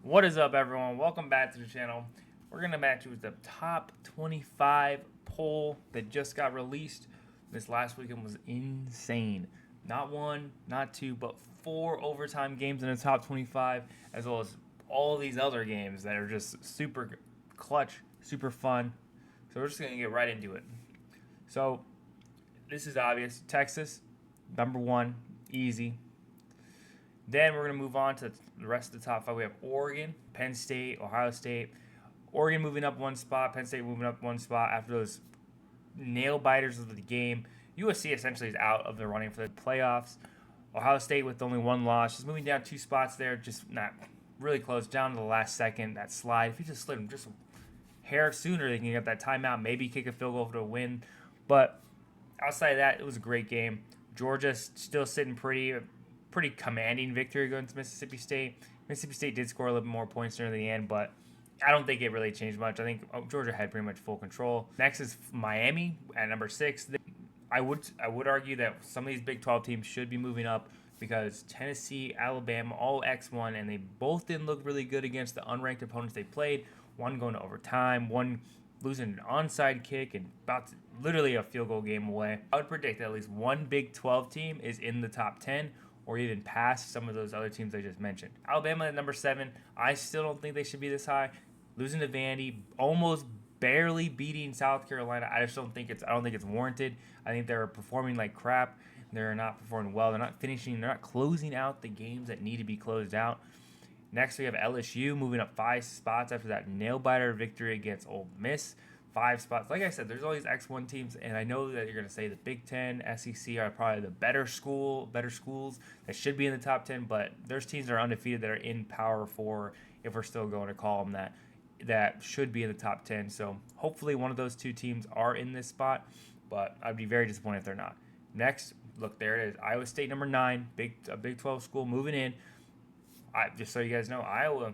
What is up, everyone? Welcome back to the channel. We're going to match you with the top 25 poll that just got released. This last weekend was insane. Not one, not two, but four overtime games in the top 25, as well as all these other games that are just super clutch, super fun. So we're just going to get right into it. So this is obvious. Texas, number one, easy. Then we're going to move on to the rest of the top five. We have Oregon, Penn State, Ohio State. Oregon moving up one spot, Penn State moving up one spot after those nail biters of the game. USC essentially is out of the running for the playoffs. Ohio State with only one loss, just moving down two spots there, just not really close, down to the last second. That slide, if you just slid them just a hair sooner, they can get that timeout, maybe kick a field goal for a win. But outside of that, it was a great game. Georgia still sitting pretty commanding victory against Mississippi State. Mississippi State did score a little bit more points near the end, but I don't think it really changed much. I think Georgia had pretty much full control. Next is Miami at number 6. I would argue that some of these Big 12 teams should be moving up because Tennessee, Alabama, all X1, and they both didn't look really good against the unranked opponents they played. One going to overtime, one losing an onside kick, and literally a field goal game away. I would predict that at least one Big 12 team is in the top 10 or even past some of those other teams I just mentioned. Alabama at number 7. I still don't think they should be this high. Losing to Vandy, almost barely beating South Carolina. I don't think it's warranted. I think they're performing like crap. They're not performing well. They're not closing out the games that need to be closed out. Next, we have LSU moving up 5 spots after that nail-biter victory against Ole Miss. 5 spots. Like I said, there's all these X1 teams, and I know that you're going to say the Big Ten, SEC are probably the better schools that should be in the top 10, but there's teams that are undefeated that are in Power 4, if we're still going to call them that should be in the top 10. So hopefully one of those two teams are in this spot, but I'd be very disappointed if they're not. Next, look, there it is. Iowa State, number 9, a Big 12 school moving in. Just so you guys know, Iowa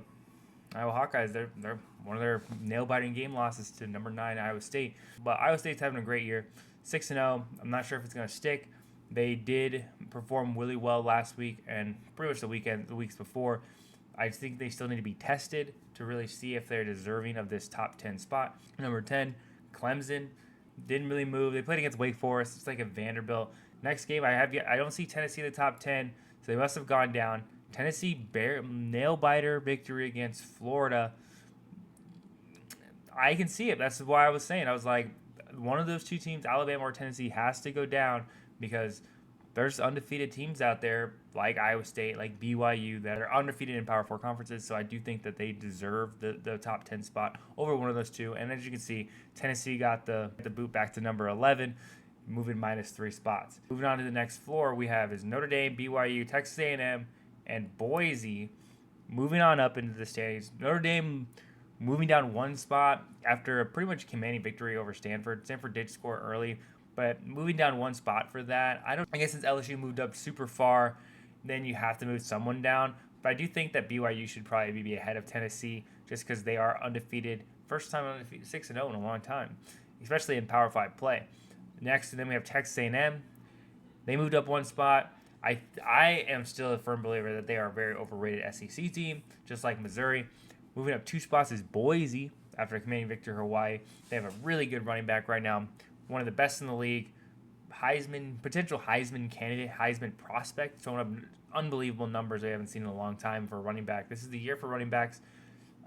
Hawkeyes, they're one of their nail-biting game losses to number 9 Iowa State. But Iowa State's having a great year, 6-0. I'm not sure if it's going to stick. They did perform really well last week and pretty much the weeks before. I think they still need to be tested to really see if they're deserving of this top 10 spot. Number 10, Clemson didn't really move. They played against Wake Forest. It's like a Vanderbilt. Next game, I don't see Tennessee in the top 10, so they must have gone down. Tennessee nail biter victory against Florida. I can see it. That's why I was saying. I was like, one of those two teams, Alabama or Tennessee, has to go down because there's undefeated teams out there like Iowa State, like BYU, that are undefeated in Power 4 conferences. So I do think that they deserve the top 10 spot over one of those two. And as you can see, Tennessee got the boot back to number 11, moving minus 3 spots. Moving on to the next floor, we have is Notre Dame, BYU, Texas A&M, and Boise moving on up into the standings. Notre Dame moving down one spot after a pretty much commanding victory over Stanford. Stanford did score early, but moving down one spot for that, I guess since LSU moved up super far, then you have to move someone down. But I do think that BYU should probably be ahead of Tennessee just because they are undefeated. First time undefeated, 6-0 in a long time, especially in Power 5 play. Next, and then we have Texas A&M. They moved up one spot. I am still a firm believer that they are a very overrated SEC team, just like Missouri. Moving up 2 spots is Boise after a commanding victory over Hawaii. They have a really good running back right now, one of the best in the league. Potential Heisman candidate, Heisman prospect, showing up unbelievable numbers they haven't seen in a long time for a running back. This is the year for running backs.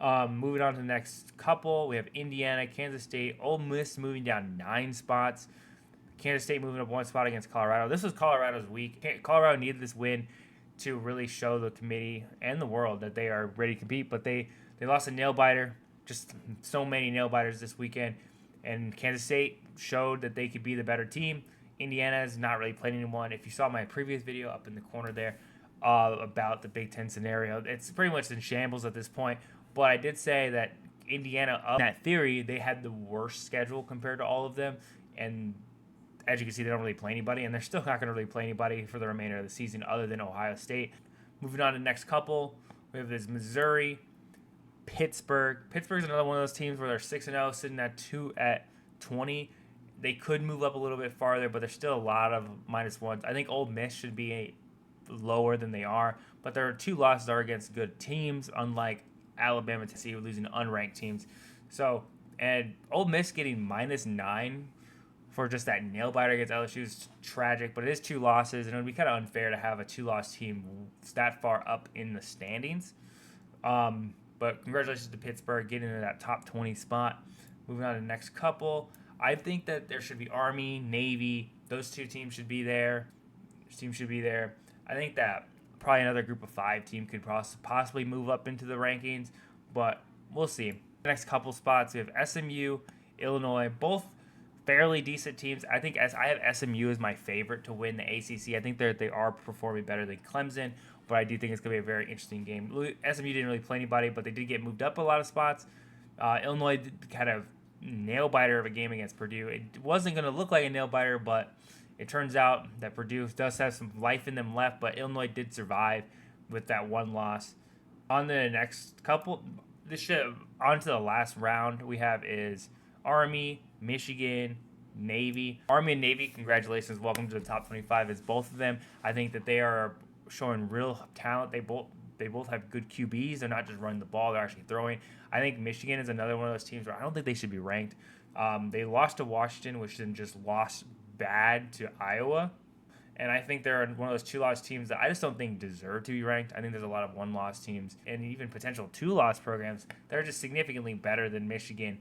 Moving on to the next couple, we have Indiana, Kansas State, Ole Miss moving down 9 spots. Kansas State moving up 1 spot against Colorado. This was Colorado's week. Colorado needed this win to really show the committee and the world that they are ready to compete, but they lost a nail biter, just so many nail biters this weekend, and Kansas State showed that they could be the better team. Indiana has not really played anyone. If you saw my previous video up in the corner there about the Big Ten scenario, it's pretty much in shambles at this point, but I did say that Indiana, up in that theory, they had the worst schedule compared to all of them, and as you can see, they don't really play anybody, and they're still not going to really play anybody for the remainder of the season other than Ohio State. Moving on to the next couple, we have this Missouri, Pittsburgh. Pittsburgh's another one of those teams where they're 6-0, sitting at 20. They could move up a little bit farther, but there's still a lot of minus ones. I think Ole Miss should be lower than they are, but their 2 losses are against good teams, unlike Alabama, Tennessee losing to unranked teams. So, and Ole Miss getting -9 for just that nail biter against LSU is tragic, but it is 2 losses, and it would be kind of unfair to have a 2-loss team that far up in the standings. But congratulations to Pittsburgh getting into that top 20 spot. Moving on to the next couple, I think that there should be Army, Navy. Those 2 teams should be there. I think that probably another group of 5 team could possibly move up into the rankings, but we'll see. The next couple spots, we have SMU, Illinois, both fairly decent teams. I think I have SMU as my favorite to win the ACC. I think they are performing better than Clemson, but I do think it's going to be a very interesting game. SMU didn't really play anybody, but they did get moved up a lot of spots. Illinois kind of nail biter of a game against Purdue. It wasn't going to look like a nail biter, but it turns out that Purdue does have some life in them left, but Illinois did survive with that 1 loss. On the next couple, on to the last round we have is Army, Michigan, Navy. Army and Navy, congratulations. Welcome to the top 25 as both of them. I think that they are showing real talent. They both have good QBs. They're not just running the ball, they're actually throwing. I think Michigan is another one of those teams where I don't think they should be ranked. They lost to Washington, which then just lost bad to Iowa. And I think they're one of those 2-loss teams that I just don't think deserve to be ranked. I think there's a lot of 1-loss teams and even potential 2-loss programs that are just significantly better than Michigan.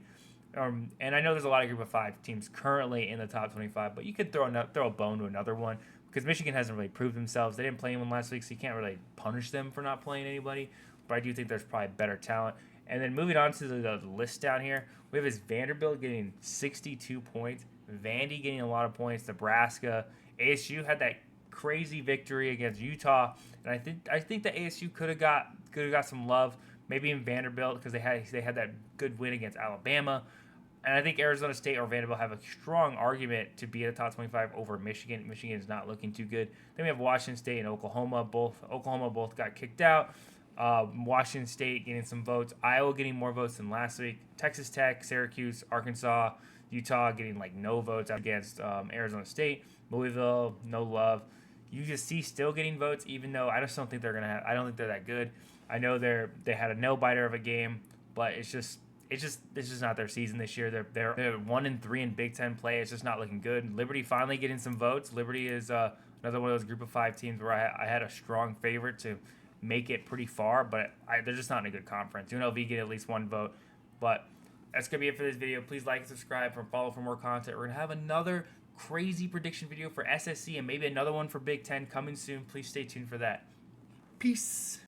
And I know there's a lot of group of 5 teams currently in the top 25, but you could throw a bone to another one because Michigan hasn't really proved themselves. They didn't play anyone last week, so you can't really punish them for not playing anybody. But I do think there's probably better talent. And then moving on to the list down here, we have Vanderbilt getting 62 points, Vandy getting a lot of points, Nebraska, ASU had that crazy victory against Utah, and I think that ASU could have got some love, maybe in Vanderbilt because they had that good win against Alabama. And I think Arizona State or Vanderbilt have a strong argument to be in the top 25 over Michigan. Michigan is not looking too good. Then we have Washington State and Oklahoma. Oklahoma both got kicked out. Washington State getting some votes. Iowa getting more votes than last week. Texas Tech, Syracuse, Arkansas, Utah getting no votes against Arizona State. Louisville, no love. USC still getting votes, even though I just don't think they're gonna I don't think they're that good. I know they had a nail biter of a game, but it's just not their season this year. They're 1-3 in Big Ten play. It's just not looking good. Liberty finally getting some votes. Liberty is another one of those group of 5 teams where I had a strong favorite to make it pretty far, but they're just not in a good conference. UNLV get at least 1 vote. But that's going to be it for this video. Please like and subscribe and follow for more content. We're going to have another crazy prediction video for SSC and maybe another one for Big Ten coming soon. Please stay tuned for that. Peace.